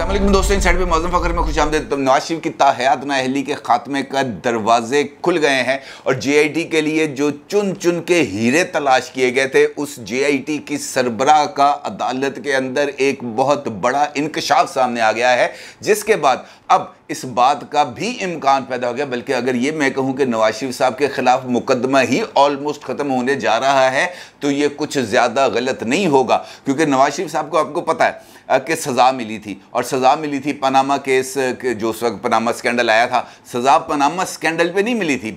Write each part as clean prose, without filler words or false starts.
अस्सलाम वालेकुम दोस्तों, इन साइड पे मौज़ूम फ़खर में खुशामदीद। तो नवाज शरीफ की ताहयात नाअहली के खात्मे का दरवाजे खुल गए हैं और JIT के लिए जो चुन चुन के हीरे तलाश किए गए थे, उस JIT की सरबराह का अदालत के अंदर एक बहुत बड़ा इंकशाफ सामने आ गया है, जिसके बाद अब इस बात का भी इम्कान पैदा हो गया, बल्कि अगर ये मैं कहूँ कि नवाज शरीफ साहब के खिलाफ मुकदमा ही ऑलमोस्ट ख़त्म होने जा रहा है, तो ये कुछ ज़्यादा गलत नहीं होगा। क्योंकि नवाज शरीफ साहब को आपको पता है कि सज़ा मिली थी, और सज़ा मिली थी पनामा केस जो उस वक्त पनामा स्कैंडल आया था। सज़ा पनामा स्कैंडल पे नहीं मिली थी,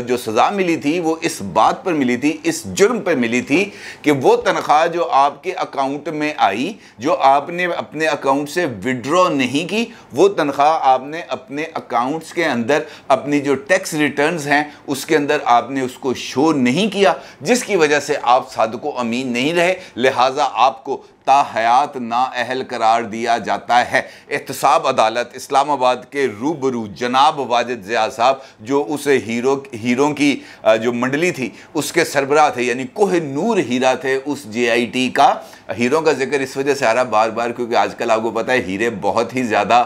जो सज़ा मिली थी वो इस बात पर मिली थी, इस जुर्म पर मिली थी कि वो तनख्वाह जो आपके अकाउंट में आई, जो आपने अपने अकाउंट से विड्रॉ नहीं की, वो तनख्वाह आपने अपने अकाउंट्स के अंदर अपनी जो टैक्स रिटर्न्स हैं उसके अंदर आपने उसको शो नहीं किया, जिसकी वजह से आप सादको अमीन नहीं रहे, लिहाजा आपको ताहयात नाअहल करार दिया जाता है। एहतसाब अदालत इस्लामाबाद के रूबरू जनाब वाजिद ज़िया साहब, जो उस हीरों की जो मंडली थी उसके सरबराह थे, यानी कोहिनूर हीरा थे उस JIT का। हीरों का जिक्र इस वजह से आ रहा बार बार क्योंकि आजकल आपको पता है हीरे बहुत ही ज़्यादा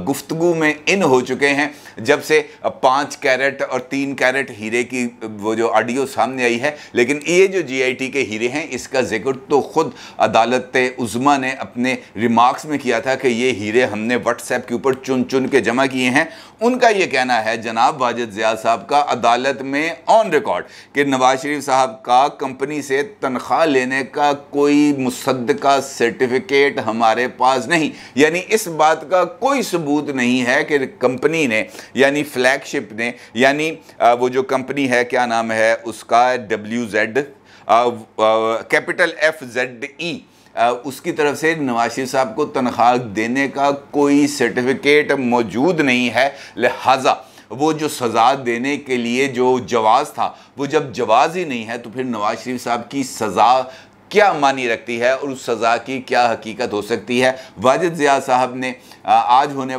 गुफ्तगू में इन हो चुके हैं। जब से 5 कैरेट और 3 कैरेट हीरे की वो जो ऑडियो सामने आई है, लेकिन ये जो JIT के हीरे हैं इसका जिक्र तो खुद अदालत उज़्मा ने अपने रिमार्क्स में किया था कि ये हीरे हमने व्हाट्सएप के ऊपर चुन चुन के जमा किए हैं। उनका ये कहना है जनाब वाजिद ज़िया साहब का अदालत में ऑन रिकॉर्ड कि नवाज शरीफ साहब का कंपनी से तनख्वाह लेने का कोई मुसद्दका सर्टिफिकेट हमारे पास नहीं, यानी इस बात का कोई सबूत नहीं है कि कंपनी ने, यानी फ्लैगशिप ने, यानी वो जो कंपनी है क्या नाम है उसका, WZ कैपिटल FZE, उसकी तरफ से नवाज शरीफ साहब को तनख्वाह देने का कोई सर्टिफिकेट मौजूद नहीं है। लिहाजा वो जो सज़ा देने के लिए जो जवाज़ था, वो जब जवाज़ ही नहीं है तो फिर नवाज शरीफ साहब की सज़ा क्या मानी रखती है और उस सज़ा की क्या हकीकत हो सकती है। वाजिद ज़िया साहब ने कल होने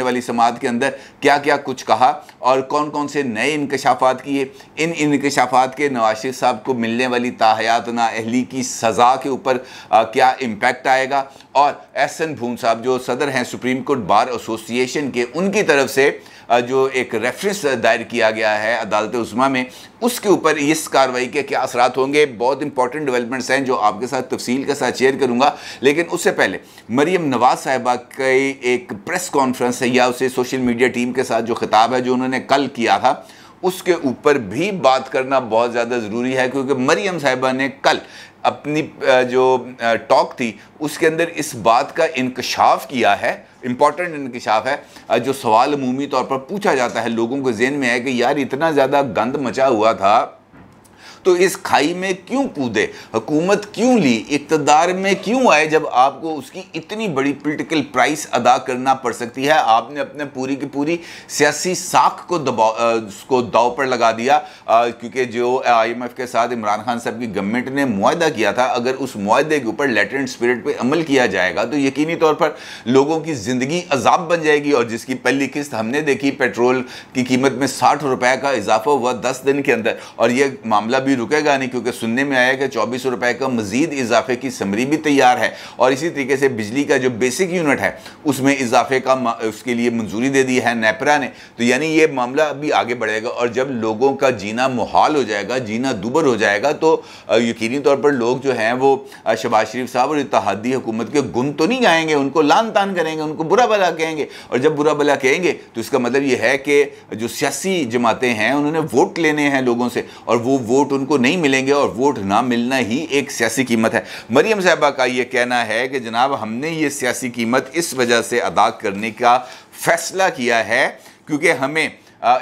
वाली समाअत के अंदर क्या क्या कुछ कहा और कौन कौन से नए इंकशाफात किए, इन इंकशाफात के नवाज शरीफ साहब को मिलने वाली ताहयात नाअहली की सज़ा के ऊपर क्या इम्पैक्ट आएगा, और SN भून साहब जो सदर हैं सुप्रीम कोर्ट बार एसोसिएशन के, उनकी तरफ से जो एक रेफरेंस दायर किया गया है अदालत उज़्मा में, उसके ऊपर इस कार्रवाई के क्या असरात होंगे। बहुत इंपॉर्टेंट डेवलपमेंट्स हैं जो आपके साथ तफसील के साथ शेयर करूंगा। लेकिन उससे पहले मरियम नवाज साहिबा की एक प्रेस कॉन्फ्रेंस है या उसे सोशल मीडिया टीम के साथ जो खिताब है जो उन्होंने कल किया था, उसके ऊपर भी बात करना बहुत ज़्यादा ज़रूरी है, क्योंकि मरियम साहिबा ने कल अपनी जो टॉक थी उसके अंदर इस बात का इंकशाफ किया है, इम्पॉर्टेंट इंकशाफ है। जो सवाल अमूमी तौर पर पूछा जाता है, लोगों के ज़हन में है कि यार इतना ज़्यादा गंद मचा हुआ था तो इस खाई में क्यों कूदे, हुकूमत क्यों ली, इक़्तिदार में क्यों आए, जब आपको उसकी इतनी बड़ी पॉलिटिकल प्राइस अदा करना पड़ सकती है। आपने अपने पूरी की पूरी सियासी साख को दाव पर लगा दिया, क्योंकि जो IMF के साथ इमरान खान साहब की गवर्नमेंट ने मुआहदा किया था, अगर उस मुआहदे के ऊपर लेटेंट स्पिरिट पे अमल किया जाएगा तो यकीनी तौर पर लोगों की ज़िंदगी अजाब बन जाएगी। और जिसकी पहली किस्त हमने देखी, पेट्रोल की कीमत में 60 रुपए का इजाफा हुआ 10 दिन के अंदर, और यह मामला भी रुकेगा नहीं, क्योंकि सुनने में आया कि 24 रुपए का मजीद इजाफे की समरी भी तैयार है। और इसी तरीके से बिजली का जो बेसिक यूनिट है उसमें इजाफे का उसके लिए मंजूरी दे दी है नेपरा ने। तो यानी ये मामला अभी आगे बढ़ेगा, और जब लोगों का जीना मुहाल हो जाएगा, जीना दुबर हो जाएगा, तो यकीनी तौर पर लोग जो हैं वो शहबाज शरीफ साहब और इत्तेहादी हुकूमत के गुण तो नहीं गाएंगे, उनको लान तान करेंगे, उनको बुरा भला कहेंगे। और जब बुरा भला कहेंगे तो इसका मतलब ये है कि जो सियासी जमातें हैं उन्होंने वोट लेने हैं लोगों से, और वो वोट उनको नहीं मिलेंगे, और वोट ना मिलना ही एक सियासी कीमत है। मरियम साहिबा का ये कहना है कि जनाब हमने ये सियासी कीमत इस वजह से अदा करने का फैसला किया है क्योंकि हमें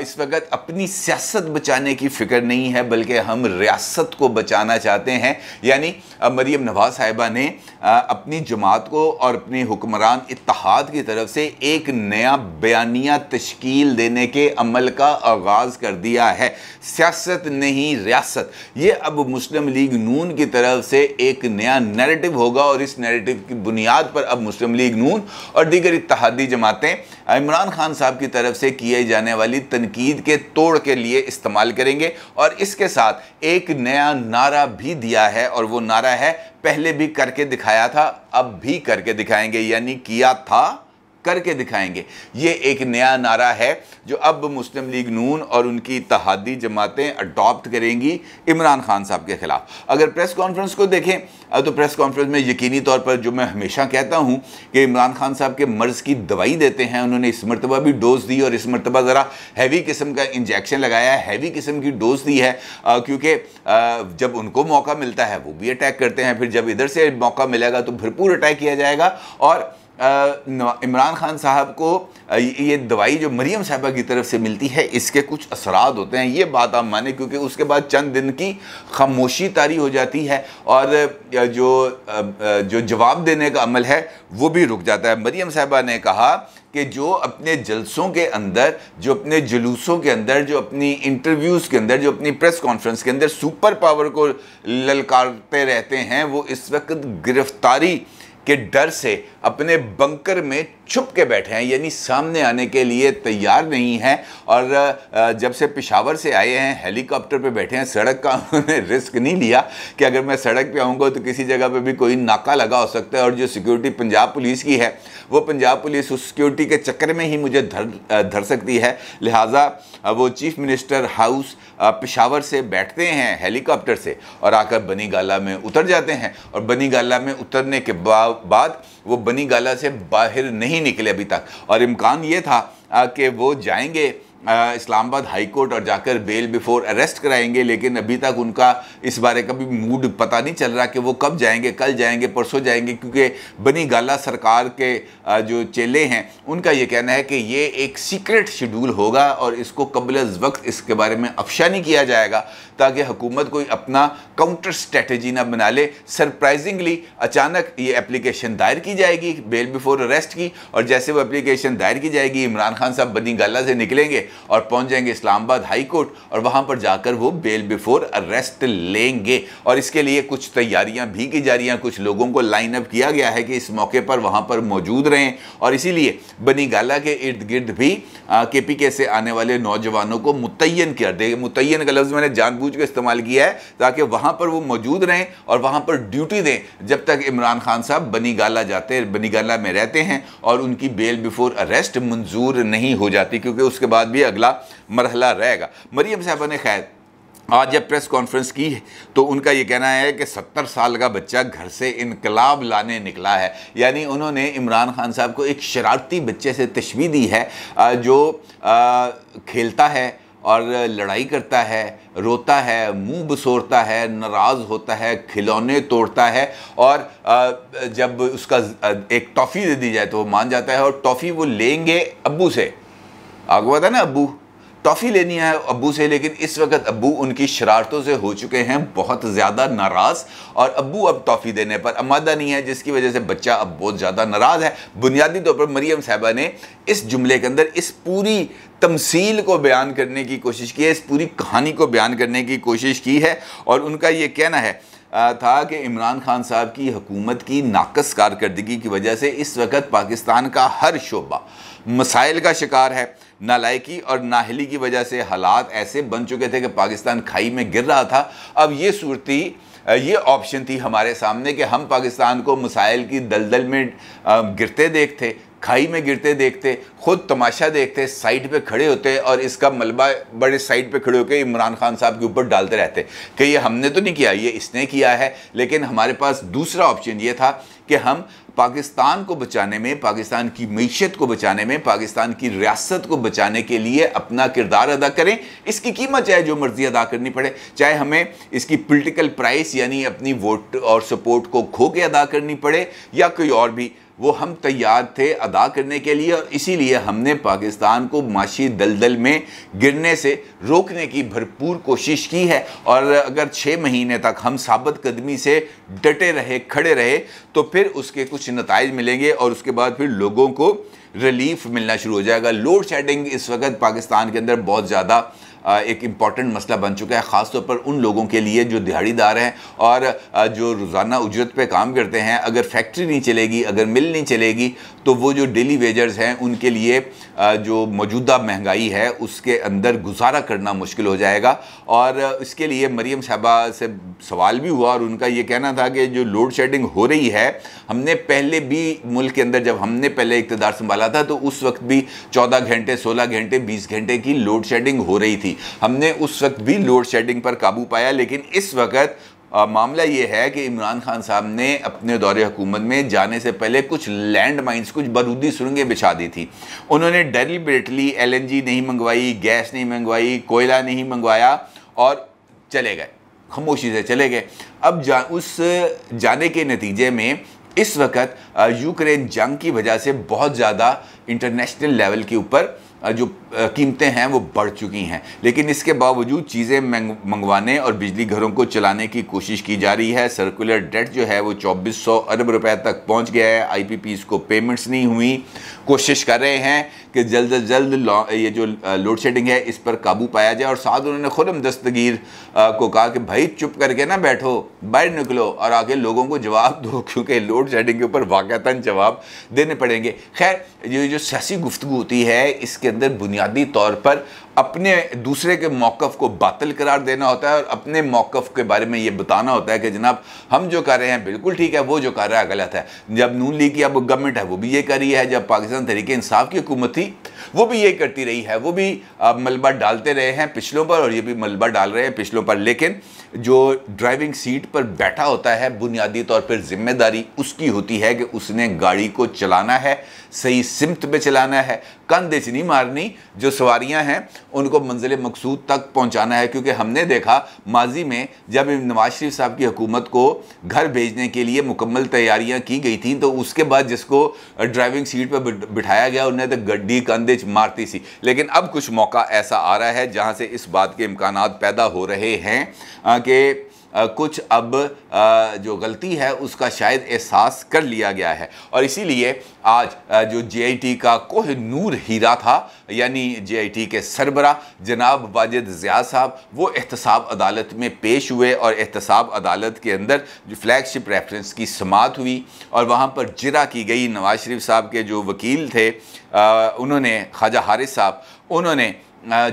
इस वक्त अपनी सियासत बचाने की फ़िक्र नहीं है, बल्कि हम रियासत को बचाना चाहते हैं। यानी मरियम नवाज साहिबा ने अपनी जमात को और अपने हुक्मरान इत्तेहाद की तरफ से एक नया बयानिया तश्कील देने के अमल का आगाज़ कर दिया है। सियासत नहीं रियासत, ये अब मुस्लिम लीग नून की तरफ से एक नया नैरेटिव होगा, और इस नैरेटिव की बुनियाद पर अब मुस्लिम लीग नून और दीगर इत्तेहादी जमातें इमरान खान साहब की तरफ से किए जाने वाली तनकीद के तोड़ के लिए इस्तेमाल करेंगे। और इसके साथ एक नया नारा भी दिया है, और वो नारा है पहले भी करके दिखाया था, अब भी करके दिखाएंगे, यानी किया था करके दिखाएंगे। ये एक नया नारा है जो अब मुस्लिम लीग नून और उनकी इत्तेहादी जमातें अडॉप्ट करेंगी इमरान खान साहब के खिलाफ। अगर प्रेस कॉन्फ्रेंस को देखें तो प्रेस कॉन्फ्रेंस में यकीनी तौर पर जो मैं हमेशा कहता हूं कि इमरान खान साहब के मर्ज़ की दवाई देते हैं, उन्होंने इस मरतबा भी डोज दी और इस मरतबा ज़रा हैवी किस्म का इंजेक्शन लगाया है, हैवी किस्म की डोज दी है, क्योंकि जब उनको मौका मिलता है वो भी अटैक करते हैं, फिर जब इधर से मौका मिलेगा तो भरपूर अटैक किया जाएगा। और इमरान खान साहब को ये दवाई जो मरियम साहबा की तरफ से मिलती है इसके कुछ असरात होते हैं, ये बात आप माने, क्योंकि उसके बाद चंद दिन की खामोशी तारी हो जाती है और जो जवाब देने का अमल है वो भी रुक जाता है। मरियम साहबा ने कहा कि जो अपने जलसों के अंदर, जो अपने जुलूसों के अंदर, जो अपनी इंटरव्यूज़ के अंदर, जो अपनी प्रेस कॉन्फ्रेंस के अंदर सुपर पावर को ललकारते रहते हैं, वो इस वक्त गिरफ्तारी के डर से अपने बंकर में छुप के बैठे हैं, यानी सामने आने के लिए तैयार नहीं हैं। और जब से पेशावर से आए हैं हेलीकॉप्टर पे बैठे हैं, सड़क का उन्होंने रिस्क नहीं लिया कि अगर मैं सड़क पे आऊँगा तो किसी जगह पे भी कोई नाका लगा हो सकता है, और जो सिक्योरिटी पंजाब पुलिस की है वो पंजाब पुलिस उस सिक्योरिटी के चक्कर में ही मुझे धर सकती है। लिहाजा वो चीफ मिनिस्टर हाउस पेशावर से बैठते हैं हेलीकॉप्टर से और आकर बनी गाला में उतर जाते हैं, और बनी गाला में उतरने के बाद वो बनी गाला से बाहर नहीं निकले अभी तक। और इम्कान ये था कि वो जाएंगे इस्लामाबाद हाई कोर्ट और जाकर बेल बिफोर अरेस्ट कराएंगे, लेकिन अभी तक उनका इस बारे का भी मूड पता नहीं चल रहा कि वो कब जाएंगे, कल जाएंगे, परसों जाएंगे, क्योंकि बनी गाला सरकार के जो चेले हैं उनका ये कहना है कि ये एक सीक्रेट शेड्यूल होगा और इसको कबल वक्त इसके बारे में अफशा नहीं किया जाएगा, ताकि हुकूमत कोई अपना काउंटर स्ट्रेटजी ना बना ले। सरप्राइजिंगली अचानक ये एप्लीकेशन दायर की जाएगी बेल बिफोर अरेस्ट की, और जैसे वो एप्लीकेशन दायर की जाएगी इमरान खान साहब बनी गाला से निकलेंगे और पहुंच जाएंगे इस्लामाबाद हाई कोर्ट, और वहां पर जाकर वो बेल बिफोर अरेस्ट लेंगे। और इसके लिए कुछ तैयारियां भी की जा रही हैं, कुछ लोगों को लाइन अप किया गया है कि इस मौके पर वहां पर मौजूद रहें, और इसीलिए बनी गाला के इर्द गिर्द भी KPK से आने वाले नौजवानों को मुतय्यन कर देंगे। मुतय्यन का लफ्ज़ मैंने जानबूझ के इस्तेमाल किया है ताकि वहां पर वो मौजूद रहें और वहां पर ड्यूटी दें जब तक इमरान खान साहब बनी गाला में रहते हैं और उनकी बेल बिफोर अरेस्ट मंजूर नहीं हो जाती, क्योंकि उसके बाद भी अगला मरहला रहेगा। मरियम साहबा ने खैर आज जब प्रेस कॉन्फ्रेंस की तो उनका ये कहना है कि 70 साल का बच्चा घर से इनकलाब लाने निकला है, यानी उन्होंने इमरान खान साहब को एक शरारती बच्चे से तशबीह दी है जो खेलता है और लड़ाई करता है, रोता है, मुंह बसोरता है, नाराज़ होता है, खिलौने तोड़ता है, और जब उसका एक टॉफ़ी दे दी जाए तो वो मान जाता है, और टॉफ़ी वो लेंगे अब्बू से। आगे बता ना, अब्बू टॉफ़ी लेनी है अब्बू से, लेकिन इस वक्त अब्बू उनकी शरारतों से हो चुके हैं बहुत ज़्यादा नाराज़, और अब्बू अब टॉफ़ी देने पर आमादा नहीं है, जिसकी वजह से बच्चा अब बहुत ज़्यादा नाराज़ है। बुनियादी तौर पर मरियम साहबा ने इस जुमले के अंदर इस पूरी तमसील को बयान करने की कोशिश की है, इस पूरी कहानी को बयान करने की कोशिश की है, और उनका ये कहना है था कि इमरान खान साहब की हुकूमत की नाकस कारकर्दगी की वजह से इस वक्त पाकिस्तान का हर शोबा मसाइल का शिकार है। नालायकी और नाहली की वजह से हालात ऐसे बन चुके थे कि पाकिस्तान खाई में गिर रहा था। अब ये ऑप्शन थी हमारे सामने कि हम पाकिस्तान को मसाइल की दलदल में गिरते देखते, खाई में गिरते देखते, खुद तमाशा देखते, साइड पे खड़े होते और इसका मलबा बड़े साइड पे खड़े होकर इमरान खान साहब के ऊपर डालते रहते कि ये हमने तो नहीं किया, ये इसने किया है। लेकिन हमारे पास दूसरा ऑप्शन ये था कि हम पाकिस्तान को बचाने में, पाकिस्तान की मीशत को बचाने में, पाकिस्तान की रियासत को बचाने के लिए अपना किरदार अदा करें। इसकी कीमत चाहे जो मर्जी अदा करनी पड़े, चाहे हमें इसकी पॉलिटिकल प्राइस यानी अपनी वोट और सपोर्ट को खो के अदा करनी पड़े या कोई और भी, वो हम तैयार थे अदा करने के लिए। और इसीलिए हमने पाकिस्तान को माशी दलदल में गिरने से रोकने की भरपूर कोशिश की है। और अगर 6 महीने तक हम साबित कदमी से डटे रहे, खड़े रहे, तो फिर उसके कुछ नताइज मिलेंगे और उसके बाद फिर लोगों को रिलीफ मिलना शुरू हो जाएगा। लोड शेडिंग इस वक्त पाकिस्तान के अंदर बहुत ज़्यादा एक इम्पॉर्टेंट मसला बन चुका है, ख़ासतौर पर उन लोगों के लिए जो दिहाड़ीदार हैं और जो रोज़ाना उजरत पे काम करते हैं। अगर फैक्ट्री नहीं चलेगी, अगर मिल नहीं चलेगी, तो वो जो डेली वेजर्स हैं उनके लिए जो मौजूदा महंगाई है उसके अंदर गुजारा करना मुश्किल हो जाएगा। और इसके लिए मरीम साहबा से सवाल भी हुआ और उनका ये कहना था कि जो लोड शेडिंग हो रही है, हमने पहले भी मुल्क के अंदर जब हमने पहले इक़्तिदार संभाला था तो उस वक्त भी 14 घंटे, 16 घंटे, 20 घंटे की लोड शेडिंग हो रही थी। हमने उस वक्त भी लोड शेडिंग पर काबू पाया। लेकिन इस वक्त मामला ये है कि इमरान खान साहब ने अपने दौरे हुकूमत में जाने से पहले कुछ लैंड माइंस, कुछ बारूदी सुरंगें बिछा दी थी। उन्होंने डेलिबरेटली LNG नहीं मंगवाई, गैस नहीं मंगवाई, कोयला नहीं मंगवाया और चले गए, खामोशी से चले गए। अब उस जाने के नतीजे में इस वक्त यूक्रेन जंग की वजह से बहुत ज़्यादा इंटरनेशनल लेवल के ऊपर जो कीमतें हैं वो बढ़ चुकी हैं। लेकिन इसके बावजूद चीज़ें मंगवाने और बिजली घरों को चलाने की कोशिश की जा रही है। सर्कुलर डेट जो है वो 2400 अरब रुपए तक पहुंच गया है। IPPs को पेमेंट्स नहीं हुई। कोशिश कर रहे हैं कि जल्द से जल्द ये जो लोड शेडिंग है इस पर काबू पाया जाए। और साथ उन्होंने खुर्रम दस्तगीर को कहा कि भाई चुप करके ना बैठो, बाहर निकलो और आके लोगों को जवाब दो, क्योंकि लोड शेडिंग के ऊपर वाक़तन जवाब देने पड़ेंगे। खैर, ये जो सियासी गुफ्तगू होती है इसके अंदर बुनियादी तौर पर अपने दूसरे के मौक़िफ़ को बातिल करार देना होता है और अपने मौक़िफ़ के बारे में ये बताना होता है कि जनाब हम जो कर रहे हैं बिल्कुल ठीक है, वो जो कर रहा है गलत है। जब नून लीग की अब गवर्नमेंट है वो भी ये कर रही है, जब पाकिस्तान तहरीक इंसाफ की हुकूमत थी वो भी ये करती रही है, वो भी मलबा डालते रहे हैं पिछलों पर और ये भी मलबा डाल रहे हैं पिछलों पर। लेकिन जो ड्राइविंग सीट पर बैठा होता है बुनियादी तौर पर जिम्मेदारी उसकी होती है कि उसने गाड़ी को चलाना है, सही सिमत में चलाना है, कंधे से नहीं मारनी, जो सवारियां हैं उनको मंजिल मकसूद तक पहुंचाना है। क्योंकि हमने देखा माजी में जब नवाज शरीफ साहब की हुकूमत को घर भेजने के लिए मुकम्मल तैयारियां की गई थी तो उसके बाद जिसको ड्राइविंग सीट पर बिठाया गया उन्हें तो गड्डी कंधे मारती सी। लेकिन अब कुछ मौका ऐसा आ रहा है जहां से इस बात के इम्कानात पैदा हो रहे हैं कि कुछ अब जो गलती है उसका शायद एहसास कर लिया गया है। और इसीलिए आज जो JIT का कोह-ए-नूर हीरा था, यानी JIT के सरबरा जनाब वाजिद ज़िया साहब, वो एहतसाब अदालत में पेश हुए और एहतसाब अदालत के अंदर जो फ्लैगशिप रेफरेंस की समाअत हुई और वहाँ पर जिरा की गई। नवाज शरीफ साहब के जो वकील थे उन्होंने, ख्वाजा हारिस साहब, उन्होंने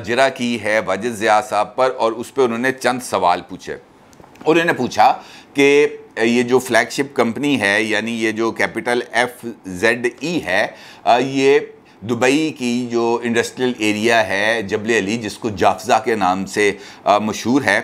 जिरा की है वाजिद ज़िया साहब पर और उस पर उन्होंने चंद सवाल पूछे। उन्होंने पूछा कि ये जो फ्लैगशिप कंपनी है, यानी ये जो कैपिटल FZE है, ये दुबई की जो इंडस्ट्रियल एरिया है जबल अली, जिसको जाफजा के नाम से मशहूर है,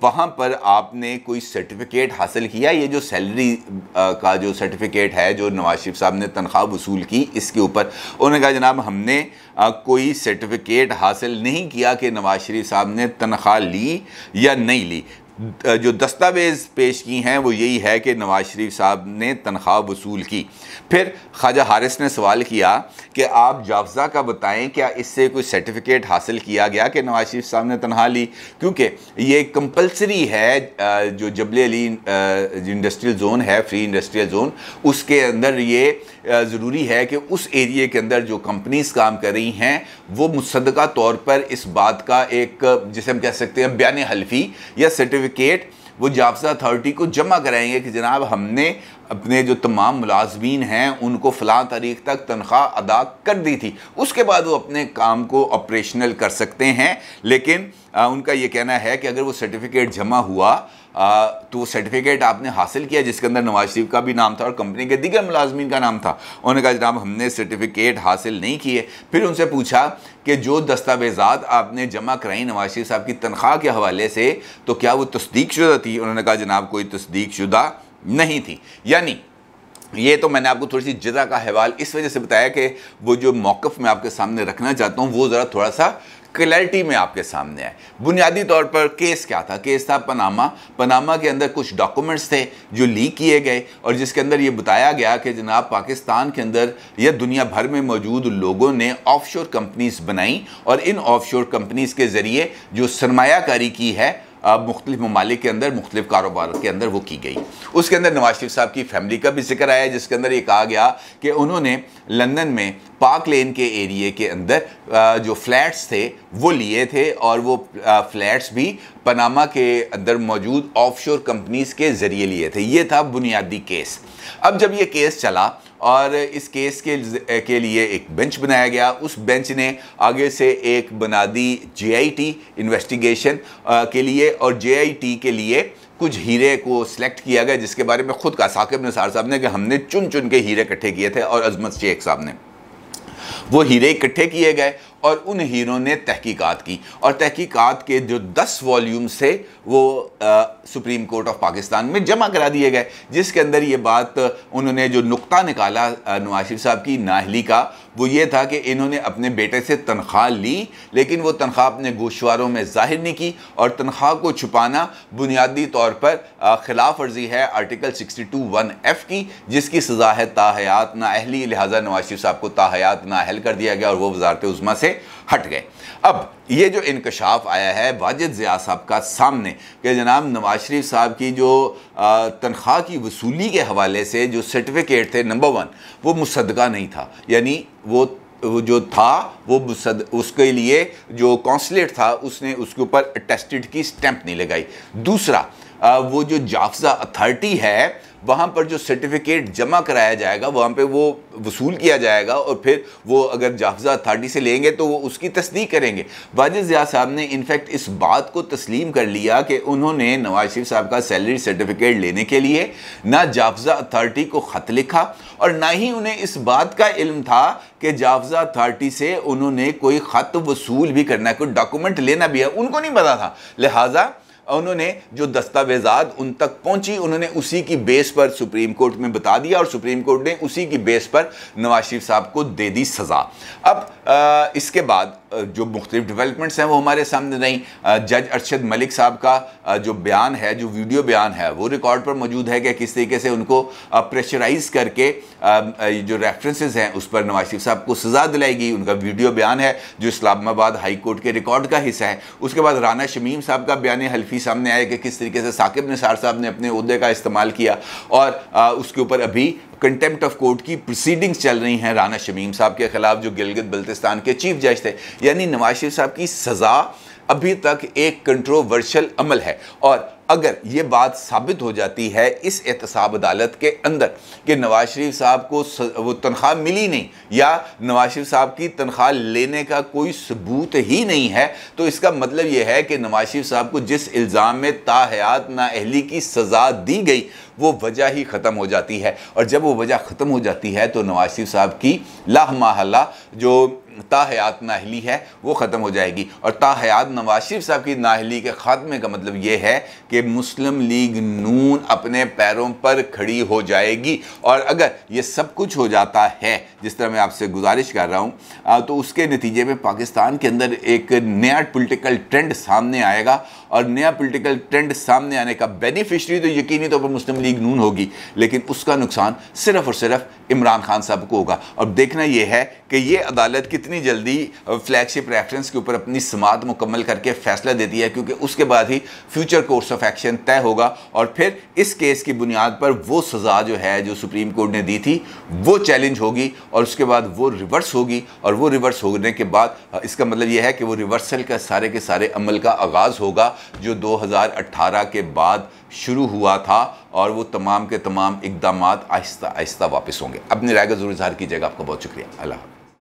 वहाँ पर आपने कोई सर्टिफिकेट हासिल किया? ये जो सैलरी का जो सर्टिफिकेट है जो नवाज शरीफ साहब ने तनख्वाह वसूल की इसके ऊपर, उन्होंने कहा जनाब हमने कोई सर्टिफिकेट हासिल नहीं किया कि नवाज शरीफ साहब ने तनख्वाह ली या नहीं ली। जो दस्तावेज़ पेश की हैं वो यही है कि नवाज शरीफ साहब ने तनख्वाह वसूल की। फिर ख्वाजा हारिस ने सवाल किया कि आप जाफजा का बताएं, क्या इससे कोई सर्टिफिकेट हासिल किया गया कि नवाज शरीफ साहब ने तनख्वाह ली? क्योंकि ये कंपलसरी है, जो जबल अली इंडस्ट्रियल जोन है, फ्री इंडस्ट्रियल जोन, उसके अंदर ये ज़रूरी है कि उस एरिए के अंदर जो कंपनीज काम कर रही हैं वो मुसद्दका तौर पर इस बात का एक, जिसे हम कह सकते हैं बयान हल्फी या सर्टिफिकेट, वो जाफजा अथॉरिटी को जमा कराएंगे कि जनाब हमने अपने जो तमाम मुलाजमीन हैं उनको फ़लाँ तारीख तक तनख्वाह अदा कर दी थी। उसके बाद वो अपने काम को ऑपरेशनल कर सकते हैं। लेकिन उनका ये कहना है कि अगर वो सर्टिफिकेट जमा हुआ तो वो सर्टिफिकेट आपने हासिल किया जिसके अंदर नवाज शरीफ का भी नाम था और कंपनी के दीगर मुलाजमीन का नाम था। उन्होंने कहा जनाब हमने सर्टिफिकेट हासिल नहीं किए। फिर उनसे पूछा कि जो दस्तावेज़ात आपने जमा कराई नवाज शरीफ साहब की तनख्वाह के हवाले से, तो क्या वो तस्दीक शुदा थी? उन्होंने कहा जनाब कोई तस्दीक शुदा नहीं थी। यानी ये तो मैंने आपको थोड़ी सी जिरा का हवाल इस वजह से बताया कि वो जो मौक़िफ़ मैं आपके सामने रखना चाहता हूँ वो ज़रा थोड़ा सा क्लैरिटी में आपके सामने है। बुनियादी तौर पर केस क्या था? केस था पनामा के अंदर कुछ डॉक्यूमेंट्स थे जो लीक किए गए और जिसके अंदर ये बताया गया कि जनाब पाकिस्तान के अंदर या दुनिया भर में मौजूद लोगों ने ऑफशोर कंपनीज बनाई और इन ऑफशोर कंपनीज के ज़रिए जो सरमायाकारी की है मुख्तलिफ ममालिक के अंदर मुख्तलिफ कारोबार के अंदर वो की गई। उसके अंदर नवाज शरीफ साहब की फैमिली का भी जिक्र आया, जिसके अंदर ये कहा गया कि उन्होंने लंदन में पार्क लेन के एरिए के अंदर जो फ्लैट्स थे वो लिए थे, और वो फ्लैट्स भी पनामा के अंदर मौजूद ऑफशोर कंपनीज़ के ज़रिए लिए थे। ये था बुनियादी केस। अब जब ये केस चला और इस केस के लिए एक बेंच बनाया गया, उस बेंच ने आगे से एक बना दी JIT इन्वेस्टिगेशन के लिए, और JIT के लिए कुछ हीरे को सिलेक्ट किया गया, जिसके बारे में खुद कहा साकिब निसार साहब ने कि हमने चुन चुन के हीरे इकट्ठे किए थे, और अजमत शेख साहब ने वो हीरे इकट्ठे किए गए और उन हीरों ने तहकीकात की, और तहकीकात के जो 10 वॉल्यूम से वो सुप्रीम कोर्ट ऑफ पाकिस्तान में जमा करा दिए गए, जिसके अंदर ये बात उन्होंने जो नुक्ता निकाला नवाज शरीफ साहब की नाअहली का, वो ये था कि इन्होंने अपने बेटे से तनख्वाह ली, लेकिन वो तनख्वाह अपने गोशवारों में जाहिर नहीं की, और तनख्वाह को छुपाना बुनियादी तौर पर खिलाफ वर्जी है आर्टिकल 62(1)(f) की, जिसकी सज़ा है ताहयात नाअहली। लिहाजा नवाज शरीफ साहब को ताहयात नाअहल कर दिया गया और वो वजारत उज़्मा से हट गए। अब ये जो इंकशाफ आया है वाजिद ज़िया साहब का सामने कि जनाब नवाज शरीफ साहब की जो तनख्वाह की वसूली के हवाले से जो सर्टिफिकेट थे, नंबर 1 वो मुसद्दका नहीं था, यानी वो जो था वो उसके लिए जो कौंसलेट था उसने उसके ऊपर अटेस्टेड की स्टैंप नहीं लगाई। दूसरा, वो जो जाफजा अथॉरिटी है वहाँ पर जो सर्टिफिकेट जमा कराया जाएगा वहाँ पे वो वसूल किया जाएगा, और फिर वो अगर जाफजा अथॉरिटी से लेंगे तो वो उसकी तस्दीक करेंगे। वाजिद ज़िया साहब ने इनफैक्ट इस बात को तस्लीम कर लिया कि उन्होंने नवाज शरीफ साहब का सैलरी सर्टिफिकेट लेने के लिए ना जाफजा अथॉरिटी को ख़त लिखा, और ना ही उन्हें इस बात का इल्म था कि जाफजा अथॉरिटी से उन्होंने कोई ख़त वसूल भी करना है, कोई डॉक्यूमेंट लेना भी है, उनको नहीं पता था। लिहाजा उन्होंने जो दस्तावेज़ात उन तक पहुंची उन्होंने उसी की बेस पर सुप्रीम कोर्ट में बता दिया, और सुप्रीम कोर्ट ने उसी की बेस पर नवाज शरीफ साहब को दे दी सज़ा। अब इसके बाद जो मुख्तलिफ डेवलपमेंट्स हैं वो हमारे सामने रहीं। जज अरशद मलिक साहब का जो बयान है, जो वीडियो बयान है, वो रिकॉर्ड पर मौजूद है कि किस तरीके से उनको प्रेशराइज करके जो रेफरेंसेस हैं उस पर नवाज शरीफ साहब को सज़ा दिलाई गई। उनका वीडियो बयान है जो इस्लामाबाद हाई कोर्ट के रिकॉर्ड का हिस्सा है। उसके बाद राना शमीम साहब का बयान हल्फी सामने आया कि किस तरीके से साकिब निसार साहब ने अपने ओहदे का इस्तेमाल किया, और उसके ऊपर अभी कंटेम्प्ट ऑफ कोर्ट की प्रोसीडिंग्स चल रही हैं राना शमीम साहब के खिलाफ, जो गिलगित बल्तिस्तान के चीफ जज थे। यानी नवाज शरीफ साहब की सज़ा अभी तक एक कंट्रोवर्शियल अमल है, और अगर ये बात साबित हो जाती है इस एहतसाब अदालत के अंदर कि नवाज शरीफ साहब को वो तनख्वाह मिली नहीं, या नवाज शरीफ साहब की तनख्वाह लेने का कोई सबूत ही नहीं है, तो इसका मतलब ये है कि नवाज शरीफ साहब को जिस इल्ज़ाम में ताहयात नाअहली की सज़ा दी गई वो वजह ही ख़त्म हो जाती है, और जब वो वजह ख़त्म हो जाती है तो नवाज शरीफ साहब की लाहमाहला जो ताहयात नाअहली है वो ख़त्म हो जाएगी। और ताहयात नवाज शरीफ साहब की नाअहली के ख़ात्मे का मतलब ये है कि मुस्लिम लीग नून अपने पैरों पर खड़ी हो जाएगी, और अगर ये सब कुछ हो जाता है जिस तरह मैं आपसे गुजारिश कर रहा हूँ, तो उसके नतीजे में पाकिस्तान के अंदर एक नया पॉलिटिकल ट्रेंड सामने आएगा, और नया पॉलिटिकल ट्रेंड सामने आने का बेनिफिशरी तो यकीनी तौर पर मुस्लिम लीग नून होगी, लेकिन उसका नुकसान सिर्फ़ और सिर्फ इमरान खान साहब को होगा। और देखना यह है कि ये अदालत कितनी जल्दी फ्लैगशिप रेफरेंस के ऊपर अपनी समाअत मुकम्मल करके फैसला देती है, क्योंकि उसके बाद ही फ्यूचर कोर्स ऑफ एक्शन तय होगा, और फिर इस केस की बुनियाद पर वो सज़ा जो है जो सुप्रीम कोर्ट ने दी थी वो चैलेंज होगी, और उसके बाद वो रिवर्स होगी, और वो रिवर्स होने के बाद इसका मतलब ये है कि वो रिवर्सल का सारे के सारे अमल का आगाज़ होगा जो 2018 के बाद शुरू हुआ था, और वो तमाम के तमाम इक़दामात आहिस्ता आहिस्ता वापस होंगे। अपनी राय का ज़रूर इज़हार कीजिएगा। आपका बहुत शुक्रिया। अल्लाह।